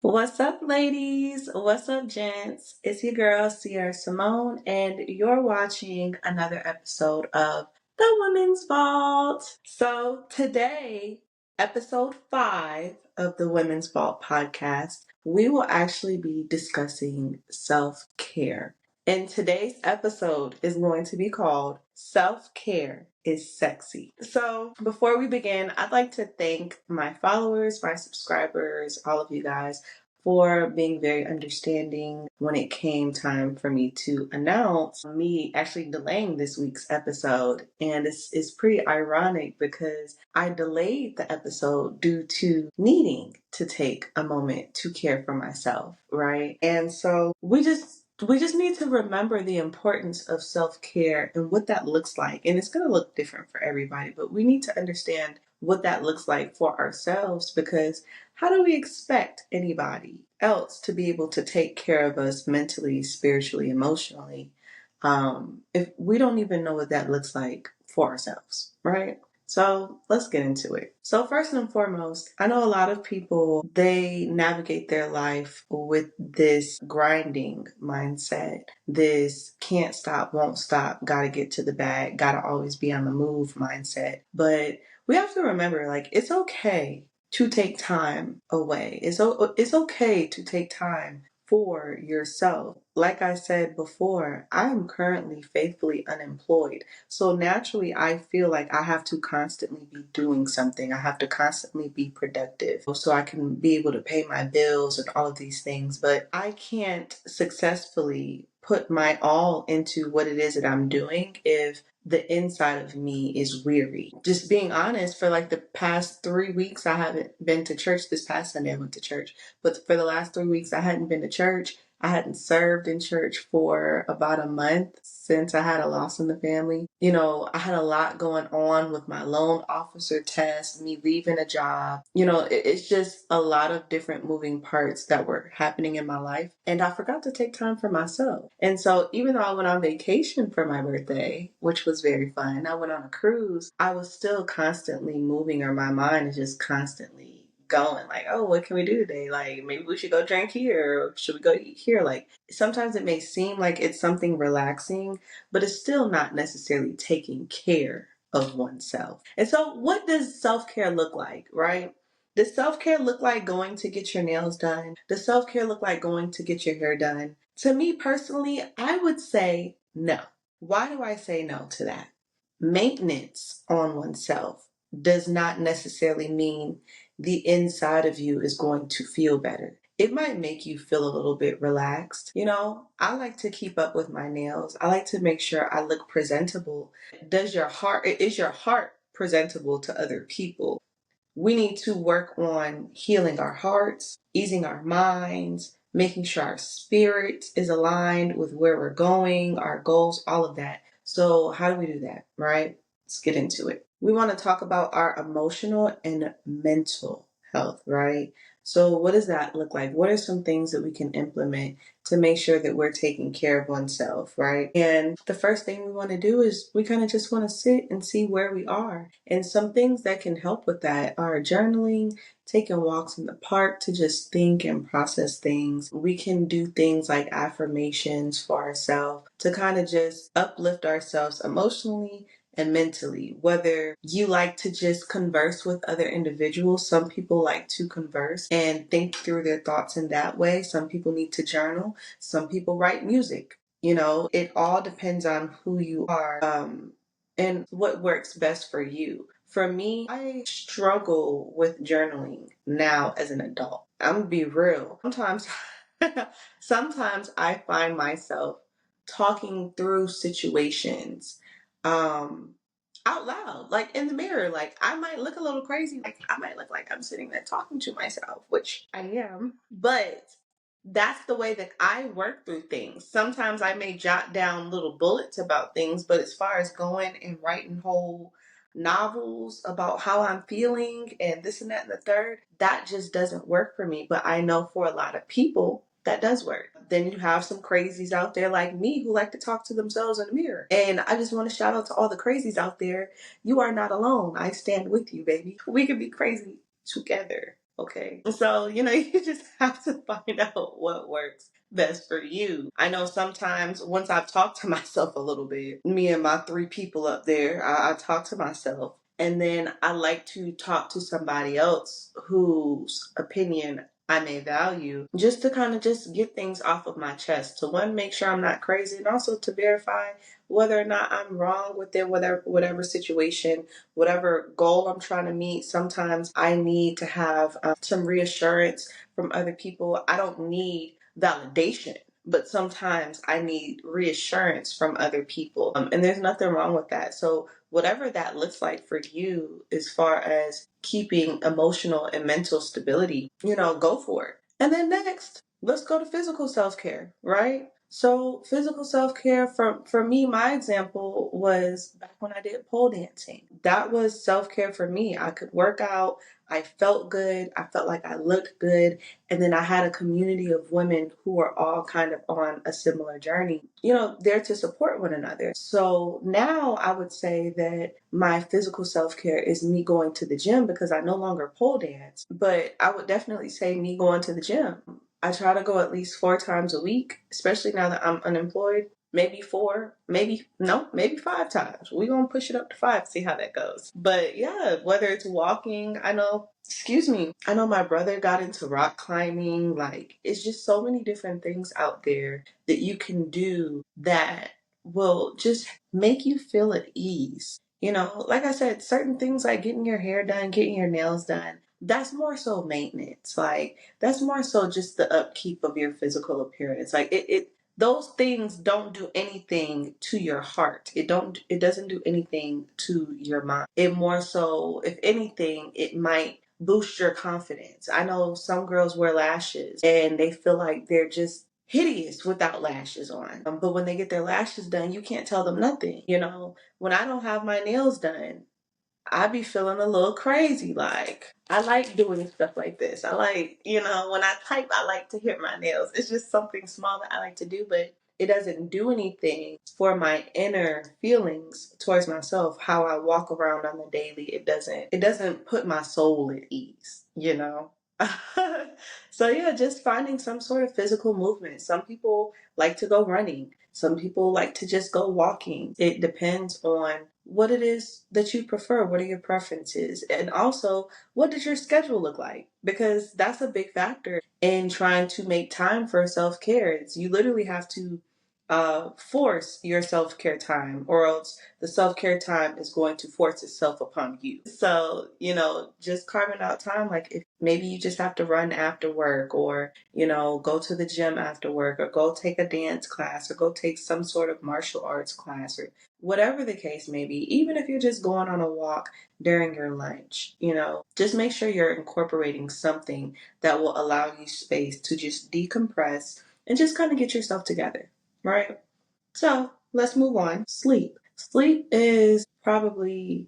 What's up, ladies? What's up, gents? It's your girl, Sierra Simone, and you're watching another episode of The Women's Vault. So, today, episode 5 of the Women's Vault podcast, we will actually be discussing self care. And today's episode is going to be called Self Care is Sexy. So, before we begin, I'd like to thank my followers, my subscribers, all of you guys for being very understanding when it came time for me to announce me actually delaying this week's episode. And it's pretty ironic because I delayed the episode due to needing to take a moment to care for myself, right? And so we just need to remember the importance of self-care and what that looks like. And it's going to look different for everybody, but we need to understand what that looks like for ourselves, because how do we expect anybody else to be able to take care of us mentally, spiritually, emotionally, if we don't even know what that looks like for ourselves, right? So let's get into it. So first and foremost, I know a lot of people, they navigate their life with this grinding mindset, this can't stop, won't stop, gotta get to the bag, gotta always be on the move mindset. But we have to remember, like, it's okay to take time away. It's okay to take time for yourself. Like I said before, I am currently faithfully unemployed. So naturally, I feel like I have to constantly be doing something. I have to constantly be productive so I can be able to pay my bills and all of these things. But I can't successfully put my all into what it is that I'm doing if the inside of me is weary. Just being honest, for like the past 3 weeks, I haven't been to church. This past Sunday, I went to church. But for the last 3 weeks, I hadn't been to church. I hadn't served in church for about a month since I had a loss in the family. You know, I had a lot going on with my loan officer test, me leaving a job. You know, it's just a lot of different moving parts that were happening in my life. And I forgot to take time for myself. And so even though I went on vacation for my birthday, which was very fun, I went on a cruise, I was still constantly moving, or my mind is just constantly going, like, oh, what can we do today? Like, maybe we should go drink here, or should we go eat here? Like, sometimes it may seem like it's something relaxing, but it's still not necessarily taking care of oneself. And so what does self-care look like, right? Does self-care look like going to get your nails done? Does self-care look like going to get your hair done? To me personally, I would say no. Why do I say no to that? Maintenance on oneself does not necessarily mean the inside of you is going to feel better. It might make you feel a little bit relaxed. You know, I like to keep up with my nails. I like to make sure I look presentable. Is your heart presentable to other people? We need to work on healing our hearts, easing our minds, making sure our spirit is aligned with where we're going, our goals, all of that. So how do we do that, right? Let's get into it. We want to talk about our emotional and mental health, right? So what does that look like? What are some things that we can implement to make sure that we're taking care of oneself, right? And the first thing we want to do is we kind of just want to sit and see where we are. And some things that can help with that are journaling, taking walks in the park to just think and process things. We can do things like affirmations for ourselves to kind of just uplift ourselves emotionally and mentally. Whether you like to just converse with other individuals, some people like to converse and think through their thoughts in that way. Some people need to journal. Some people write music. You know, it all depends on who you are, and what works best for you. For me, I struggle with journaling now as an adult. I'm gonna be real. Sometimes I find myself talking through situations out loud, like in the mirror. Like, I might look a little crazy. Like, I might look like I'm sitting there talking to myself, which I am. But that's the way that I work through things. Sometimes I may jot down little bullets about things, but as far as going and writing whole novels about how I'm feeling and this and that and the third, that just doesn't work for me. But I know for a lot of people, that does work. Then you have some crazies out there like me who like to talk to themselves in the mirror. And I just want to shout out to all the crazies out there. You are not alone. I stand with you, baby. We can be crazy together. Okay. So, you just have to find out what works best for you. I know sometimes once I've talked to myself a little bit, me and my three people up there, I talk to myself. And then I like to talk to somebody else whose opinion I may value, just to kind of just get things off of my chest. To one, make sure I'm not crazy, and also to verify whether or not I'm wrong with it, whatever situation, whatever goal I'm trying to meet. Sometimes I need to have some reassurance from other people. I don't need validation, but sometimes I need reassurance from other people. And there's nothing wrong with that. So, whatever that looks like for you, as far as keeping emotional and mental stability, go for it. And then next, let's go to physical self care, right? So physical self care for me, my example was back when I did pole dancing. That was self care for me. I could work out. I felt good. I felt like I looked good. And then I had a community of women who were all kind of on a similar journey, there to support one another. So now I would say that my physical self care is me going to the gym because I no longer pole dance. But I would definitely say me going to the gym. I try to go at least 4 times a week, especially now that I'm unemployed. Maybe four, maybe 5 times. We're going to push it up to five, see how that goes. But yeah, whether it's walking, I know my brother got into rock climbing. Like, it's just so many different things out there that you can do that will just make you feel at ease. Like I said, certain things like getting your hair done, getting your nails done, that's more so maintenance. Like, that's more so just the upkeep of your physical appearance. Like, those things don't do anything to your heart. It doesn't do anything to your mind. It more so, if anything, it might boost your confidence. I know some girls wear lashes and they feel like they're just hideous without lashes on. But when they get their lashes done, you can't tell them nothing. When I don't have my nails done, I be feeling a little crazy. Like, I like doing stuff like this. I like, when I type, I like to hit my nails. It's just something small that I like to do, but it doesn't do anything for my inner feelings towards myself. How I walk around on the daily, it doesn't put my soul at ease. So yeah, just finding some sort of physical movement. Some people like to go running. Some people like to just go walking. It depends on what it is that you prefer. What are your preferences? And also, what does your schedule look like? Because that's a big factor in trying to make time for self care. You literally have to force your self care time, or else the self care time is going to force itself upon you. So, just carving out time, like if maybe you just have to run after work, or, go to the gym after work, or go take a dance class, or go take some sort of martial arts class, or whatever the case may be, even if you're just going on a walk during your lunch, just make sure you're incorporating something that will allow you space to just decompress and just kind of get yourself together, right? So let's move on. Sleep. Sleep is probably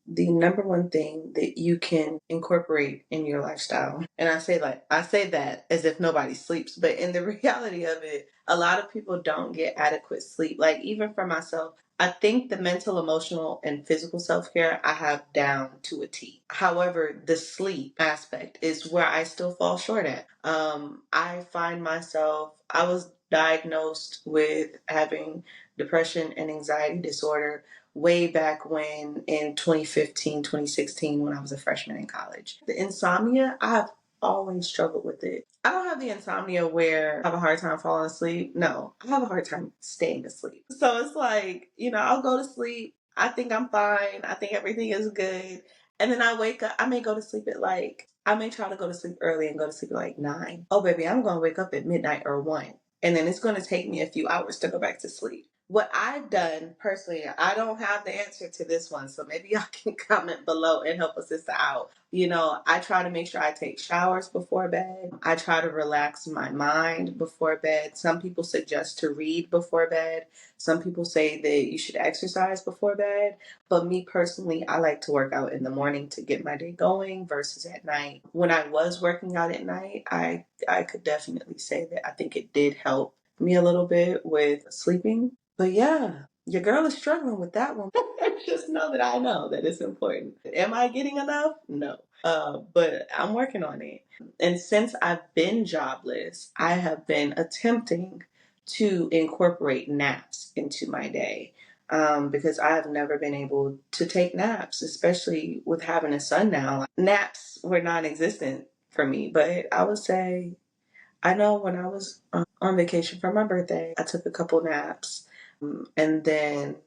the number one thing that you can incorporate in your lifestyle. And I say that as if nobody sleeps, but in the reality of it, a lot of people don't get adequate sleep. Like, even for myself, I think the mental, emotional, and physical self-care I have down to a T. However, the sleep aspect is where I still fall short at. I find myself, I was diagnosed with having depression and anxiety disorder way back when, in 2015, 2016, when I was a freshman in college. The insomnia, I've always struggled with it. I don't have the insomnia where I have a hard time falling asleep. No, I have a hard time staying asleep. So it's like, I'll go to sleep. I think I'm fine. I think everything is good. And then I wake up. I may go to sleep at I may try to go to sleep early and go to sleep at like 9. Oh, baby, I'm going to wake up at midnight or 1. And then it's going to take me a few hours to go back to sleep. What I've done personally, I don't have the answer to this one, so maybe y'all can comment below and help a sister out. I try to make sure I take showers before bed. I try to relax my mind before bed. Some people suggest to read before bed. Some people say that you should exercise before bed. But me personally, I like to work out in the morning to get my day going versus at night. When I was working out at night, I could definitely say that I think it did help me a little bit with sleeping. But yeah, your girl is struggling with that one. Just know that I know that it's important. Am I getting enough? No. But I'm working on it. And since I've been jobless, I have been attempting to incorporate naps into my day. Because I have never been able to take naps, especially with having a son now. Naps were non existent for me, but I would say I know when I was on vacation for my birthday, I took a couple naps. And then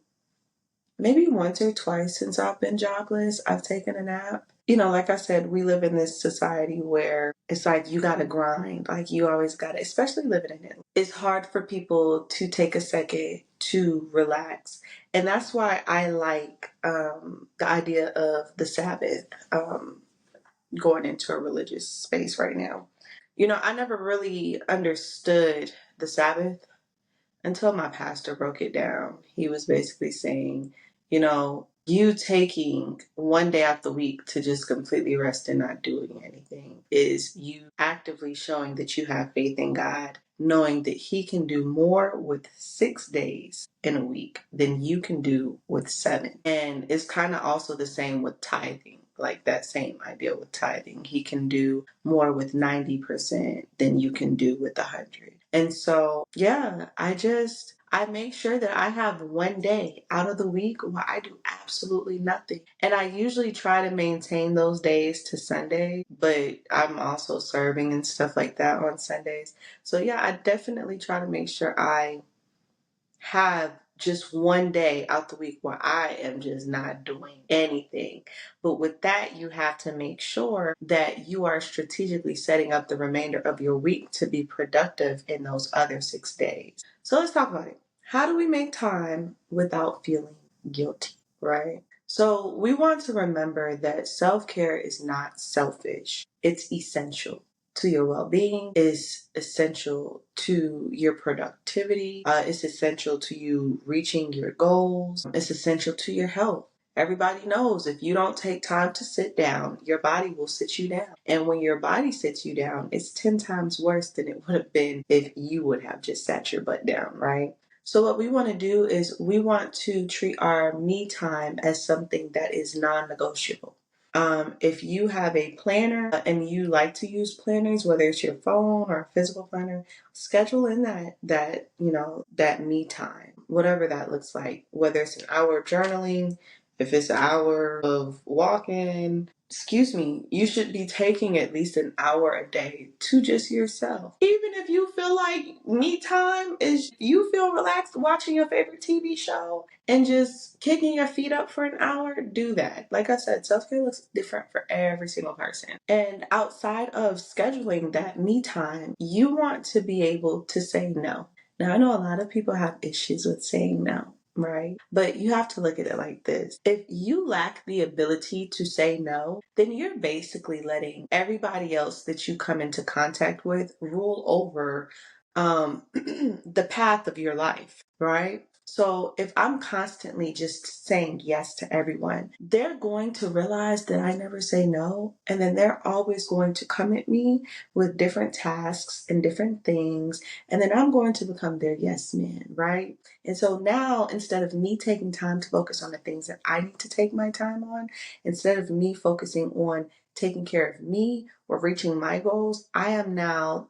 maybe once or twice since I've been jobless, I've taken a nap. You know, like I said, we live in this society where it's like you gotta grind. Like you always gotta, especially living in it. It's hard for people to take a second to relax. And that's why I like the idea of the Sabbath, going into a religious space right now. You know, I never really understood the Sabbath until my pastor broke it down. He was basically saying, you know, you taking one day out the week to just completely rest and not doing anything is you actively showing that you have faith in God, knowing that He can do more with 6 days in a week than you can do with seven. And it's kind of also the same with tithing. Like that same idea with tithing. He can do more with 90% than you can do with 100. And so, yeah, I make sure that I have one day out of the week where I do absolutely nothing. And I usually try to maintain those days to Sunday, but I'm also serving and stuff like that on Sundays. So, yeah, I definitely try to make sure I have just one day out the week where I am just not doing anything. But with that, you have to make sure that you are strategically setting up the remainder of your week to be productive in those other 6 days. So let's talk about it. How do we make time without feeling guilty, right? So we want to remember that self-care is not selfish. It's essential to your well-being, is essential to your productivity, it's essential to you reaching your goals, it's essential to your health. Everybody knows if you don't take time to sit down, your body will sit you down. And when your body sits you down, it's 10 times worse than it would have been if you would have just sat your butt down, right? So what we want to do is we want to treat our me time as something that is non-negotiable. If you have a planner and you like to use planners, whether it's your phone or a physical planner, schedule in that me time, whatever that looks like. Whether it's an hour of journaling, if it's an hour of walking, excuse me, you should be taking at least an hour a day to just yourself. Even if you feel like me time is you feel relaxed watching your favorite TV show and just kicking your feet up for an hour, do that. Like I said, self-care looks different for every single person. And outside of scheduling that me time, you want to be able to say no. Now, I know a lot of people have issues with saying no, right? But you have to look at it like this. If you lack the ability to say no, then you're basically letting everybody else that you come into contact with rule over the path of your life, right? So if I'm constantly just saying yes to everyone, they're going to realize that I never say no. And then they're always going to come at me with different tasks and different things. And then I'm going to become their yes man, right? And so now, instead of me taking time to focus on the things that I need to take my time on, instead of me focusing on taking care of me or reaching my goals, I am now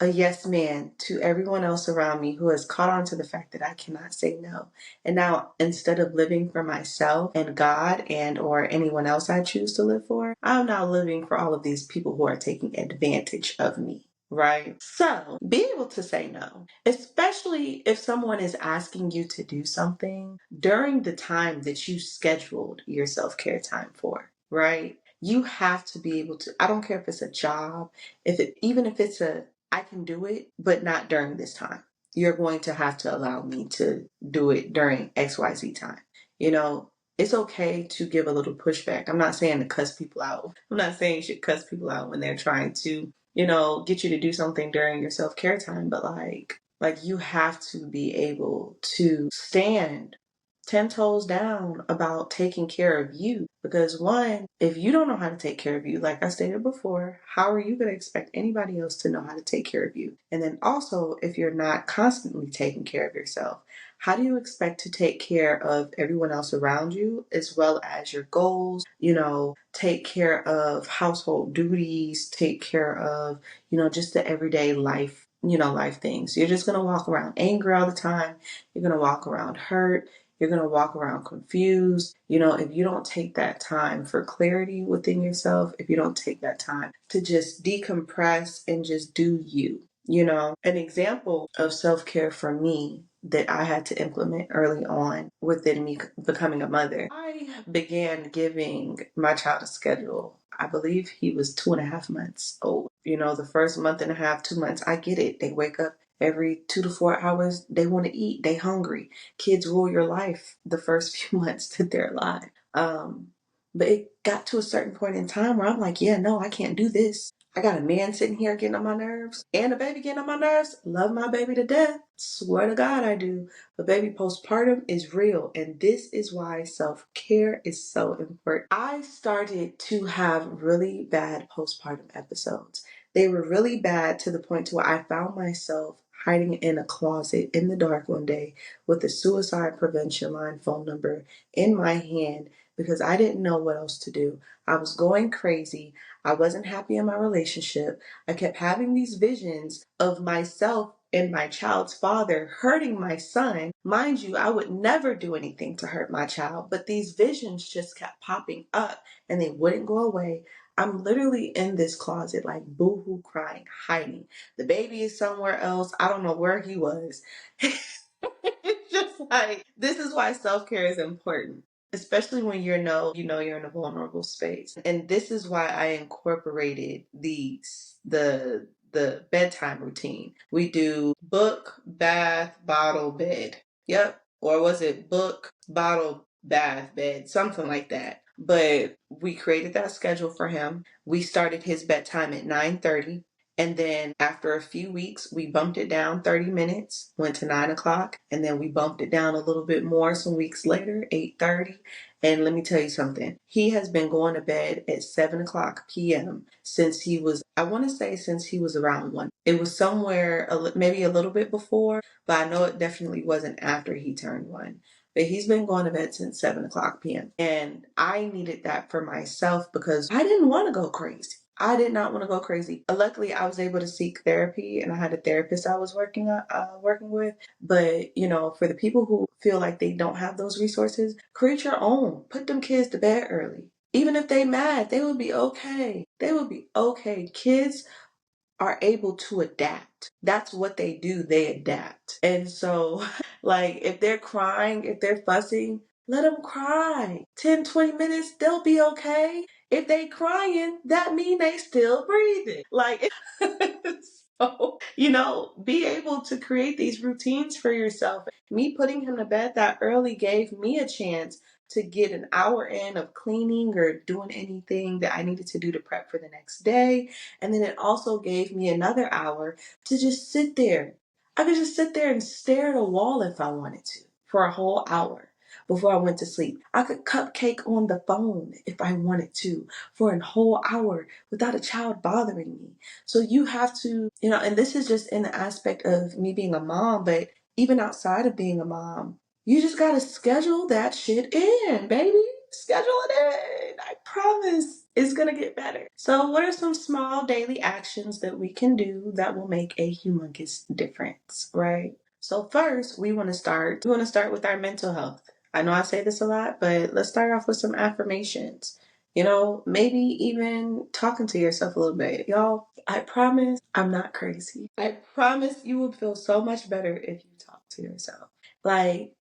a yes man to everyone else around me who has caught on to the fact that I cannot say no. And now instead of living for myself and God and or anyone else I choose to live for, I'm now living for all of these people who are taking advantage of me. Right? So be able to say no, especially if someone is asking you to do something during the time that you scheduled your self-care time for, right? You have to be able to, I don't care if it's a job, even if it's I can do it, but not during this time. You're going to have to allow me to do it during XYZ time. You know, it's okay to give a little pushback. I'm not saying to cuss people out. I'm not saying you should cuss people out when they're trying to, get you to do something during your self-care time, but like you have to be able to stand 10 toes down about taking care of you. Because one, if you don't know how to take care of you, like I stated before, how are you going to expect anybody else to know how to take care of you? And then also, if you're not constantly taking care of yourself, how do you expect to take care of everyone else around you as well as your goals? Take care of household duties, take care of, just the everyday life, life things. You're just going to walk around angry all the time. You're going to walk around hurt. You're going to walk around confused. If you don't take that time for clarity within yourself, if you don't take that time to just decompress and just do you. An example of self-care for me that I had to implement early on within me becoming a mother, I began giving my child a schedule. I believe he was 2.5 months old. The first month and a half, 2 months, I get it. They wake up every 2 to 4 hours. They want to eat. They hungry. Kids rule your life the first few months that they're alive. But it got to a certain point in time where I'm like, yeah, no, I can't do this. I got a man sitting here getting on my nerves and a baby getting on my nerves. Love my baby to death. Swear to God I do. But baby, postpartum is real. And this is why self-care is so important. I started to have really bad postpartum episodes. They were really bad to the point to where I found myself hiding in a closet in the dark one day with a suicide prevention line phone number in my hand because I didn't know what else to do. I was going crazy. I wasn't happy in my relationship. I kept having these visions of myself and my child's father hurting my son. Mind you, I would never do anything to hurt my child, but these visions just kept popping up and they wouldn't go away. I'm literally in this closet, like boohoo crying, hiding. The baby is somewhere else. I don't know where he was. It's just like, this is why self-care is important, especially when you're in a vulnerable space. And this is why I incorporated the bedtime routine. We do book, bath, bottle, bed. Yep. Or was it book, bottle, bath, bed, something like that. But we created that schedule for him. We started his bedtime at 9:30. And then after a few weeks, we bumped it down 30 minutes, went to 9 o'clock, and then we bumped it down a little bit more some weeks later, 8:30. And let me tell you something. He has been going to bed at 7 o'clock p.m. since he was, I want to say since he was around 1. It was somewhere, maybe a little bit before, but I know it definitely wasn't after he turned 1. But he's been going to bed since 7 o'clock p.m. And I needed that for myself because I didn't want to go crazy. I did not want to go crazy. Luckily, I was able to seek therapy, and I had a therapist I was working with. But for the people who feel like they don't have those resources, create your own. Put them kids to bed early. Even if they mad, they will be okay. They will be okay. Kids are able to adapt. That's what they do. They adapt. And so, like, if they're crying, if they're fussing, let them cry. 10, 20 minutes, they'll be okay. If they crying, that mean they still breathing. Like, so, be able to create these routines for yourself. Me putting him to bed that early gave me a chance to get an hour in of cleaning or doing anything that I needed to do to prep for the next day. And then it also gave me another hour to just sit there. I could just sit there and stare at a wall if I wanted to for a whole hour before I went to sleep. I could cupcake on the phone if I wanted to for a whole hour without a child bothering me. So you have to, and this is just in the aspect of me being a mom, but even outside of being a mom, you just gotta schedule that shit in, baby. Schedule it in. I promise it's gonna get better. So, what are some small daily actions that we can do that will make a humongous difference, right? So first, we want to start with our mental health. I know I say this a lot, but let's start off with some affirmations. Maybe even talking to yourself a little bit. Y'all, I promise I'm not crazy. I promise you will feel so much better if you talk to yourself. Like,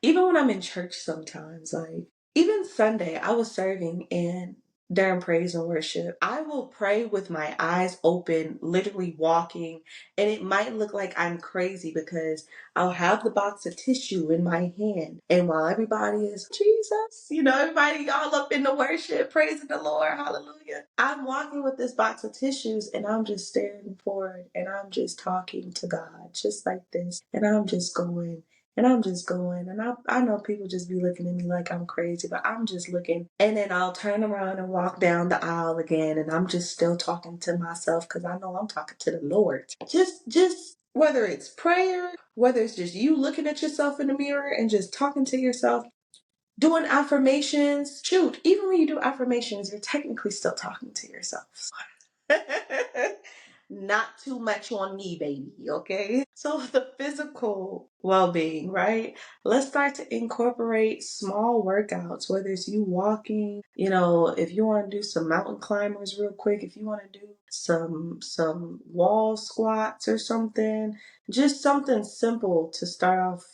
even when I'm in church sometimes, like even Sunday, I was serving and during praise and worship, I will pray with my eyes open, literally walking, and it might look like I'm crazy because I'll have the box of tissue in my hand. And while everybody is, Jesus, everybody all up in the worship, praising the Lord, hallelujah. I'm walking with this box of tissues and I'm just staring forward and I'm just talking to God, just like this. And I'm just going and I'm just going. And I know people just be looking at me like I'm crazy, but I'm just looking. And then I'll turn around and walk down the aisle again, and I'm just still talking to myself because I know I'm talking to the Lord. Just whether it's prayer, whether it's just you looking at yourself in the mirror and just talking to yourself, doing affirmations. Shoot, even when you do affirmations, you're technically still talking to yourself. Not too much on me, baby, okay? So the physical well-being, right? Let's start to incorporate small workouts, whether it's you walking, if you want to do some mountain climbers real quick, if you want to do some wall squats or something, just something simple to start off,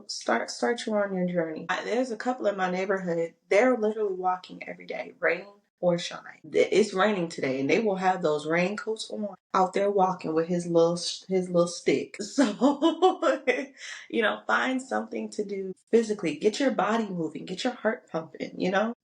start you on your journey. There's a couple in my neighborhood, they're literally walking every day, rain or shine. It's raining today, and they will have those raincoats on out there walking with his little stick. So, find something to do physically. Get your body moving, get your heart pumping,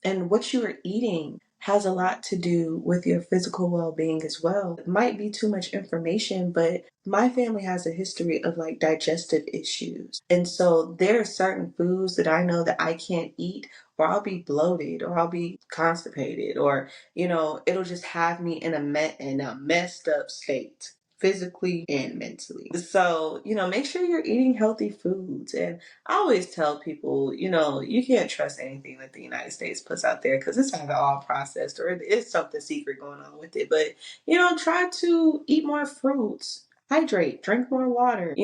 and what you are eating has a lot to do with your physical well-being as well. It might be too much information, but my family has a history of like digestive issues. And so there are certain foods that I know that I can't eat, or I'll be bloated, or I'll be constipated, or it'll just have me in a messed up state, physically and mentally. So, make sure you're eating healthy foods. And I always tell people, you can't trust anything that the United States puts out there because it's either all processed or it's something secret going on with it. But, try to eat more fruits, hydrate, drink more water,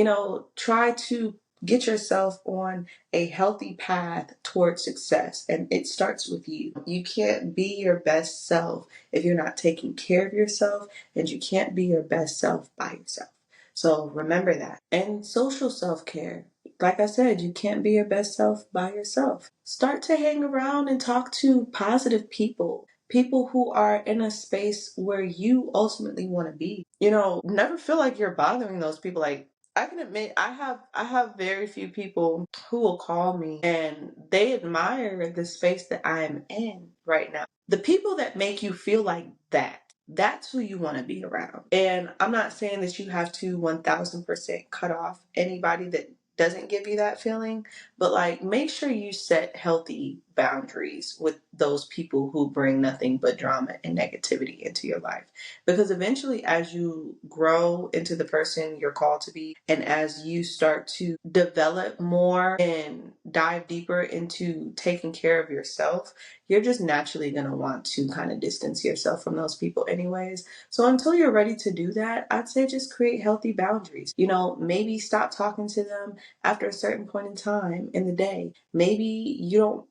try to get yourself on a healthy path towards success. And it starts with you. You can't be your best self if you're not taking care of yourself, and you can't be your best self by yourself. So remember that. And social self-care. Like I said, you can't be your best self by yourself. Start to hang around and talk to positive people. People who are in a space where you ultimately want to be. Never feel like you're bothering those people. Like, I can admit I have very few people who will call me and they admire the space that I am in right now. The people that make you feel like that's who you want to be around. And I'm not saying that you have to 1000% cut off anybody that doesn't give you that feeling, but like make sure you set healthy boundaries with those people who bring nothing but drama and negativity into your life. Because eventually, as you grow into the person you're called to be, and as you start to develop more and dive deeper into taking care of yourself, you're just naturally going to want to kind of distance yourself from those people anyways. So until you're ready to do that, I'd say just create healthy boundaries. Maybe stop talking to them after a certain point in time in the day. Maybe you don't,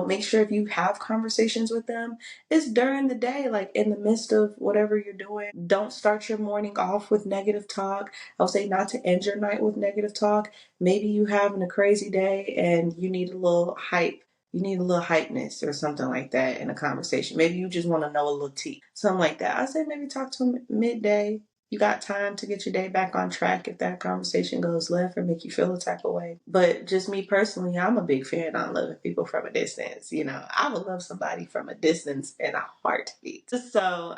make sure if you have conversations with them, it's during the day, like in the midst of whatever you're doing. Don't start your morning off with negative talk. I'll say not to end your night with negative talk. Maybe you having a crazy day and you need a little hype. You need a little hypeness or something like that in a conversation. Maybe you just want to know a little tea, something like that. I say maybe talk to them midday. You got time to get your day back on track if that conversation goes left or make you feel a type of way. But just me personally, I'm a big fan on loving people from a distance. I would love somebody from a distance in a heartbeat. So,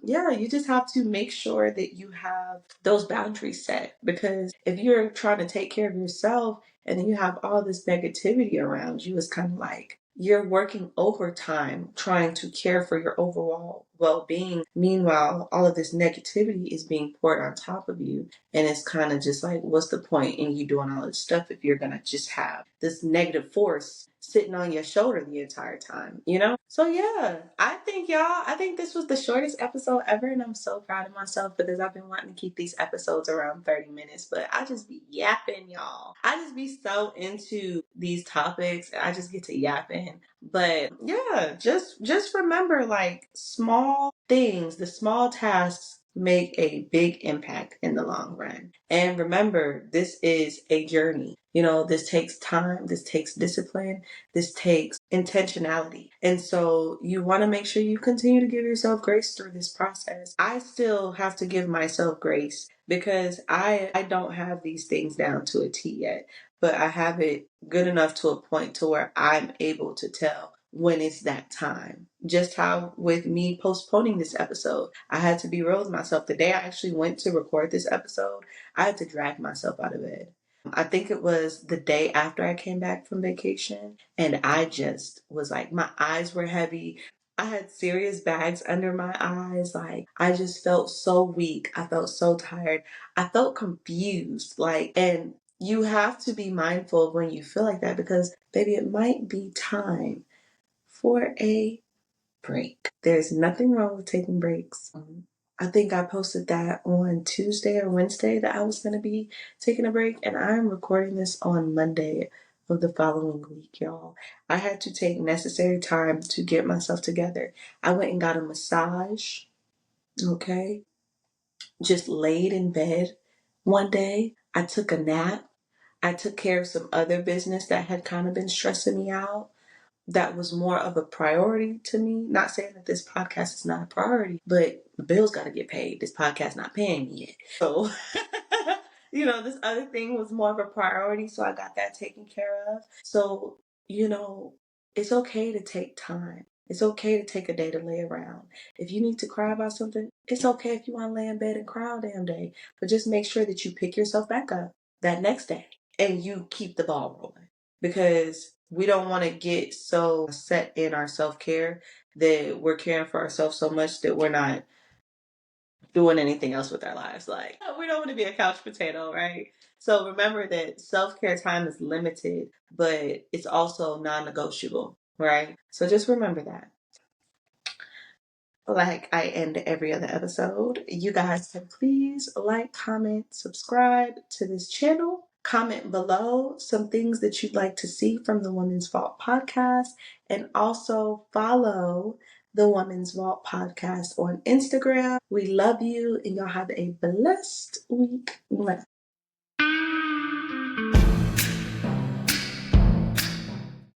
yeah, you just have to make sure that you have those boundaries set, because if you're trying to take care of yourself and then you have all this negativity around you, it's kind of like you're working overtime trying to care for your overall well-being. Meanwhile, all of this negativity is being poured on top of you. And it's kind of just like, what's the point in you doing all this stuff if you're going to just have this negative force sitting on your shoulder the entire time, So yeah, I think this was the shortest episode ever, and I'm so proud of myself because I've been wanting to keep these episodes around 30 minutes, but I just be yapping, y'all. I just be so into these topics, and I just get to yapping. But yeah, just remember, like, small things, the small tasks make a big impact in the long run. And remember, this is a journey. This takes time, this takes discipline, this takes intentionality. And so you want to make sure you continue to give yourself grace through this process. I still have to give myself grace because I don't have these things down to a T yet, but I have it good enough to a point to where I'm able to tell when it's that time. Just how with me postponing this episode, I had to be real with myself. The day I actually went to record this episode, I had to drag myself out of bed. I think it was the day after I came back from vacation, and I just was like, my eyes were heavy. I had serious bags under my eyes. Like, I just felt so weak. I felt so tired. I felt confused. And you have to be mindful of when you feel like that because, baby, it might be time for a break. There's nothing wrong with taking breaks. I think I posted that on Tuesday or Wednesday that I was going to be taking a break, and I'm recording this on Monday of the following week, y'all. I had to take necessary time to get myself together. I went and got a massage, okay? Just laid in bed one day. I took a nap. I took care of some other business that had kind of been stressing me out that was more of a priority to me. Not saying that this podcast is not a priority, but the bills got to get paid. This podcast not paying me yet. So, this other thing was more of a priority. So I got that taken care of. So, it's okay to take time. It's okay to take a day to lay around. If you need to cry about something, it's okay if you want to lay in bed and cry all damn day. But just make sure that you pick yourself back up that next day and you keep the ball rolling, because we don't want to get so set in our self-care that we're caring for ourselves so much that we're not doing anything else with our lives. Like, we don't want to be a couch potato, right? So remember that self-care time is limited, but it's also non-negotiable, right? So just remember that. Like I end every other episode, you guys can please like, comment, subscribe to this channel. Comment below some things that you'd like to see from the Women's Vault podcast, and also follow the Women's Vault podcast on Instagram. We love you, and y'all have a blessed week.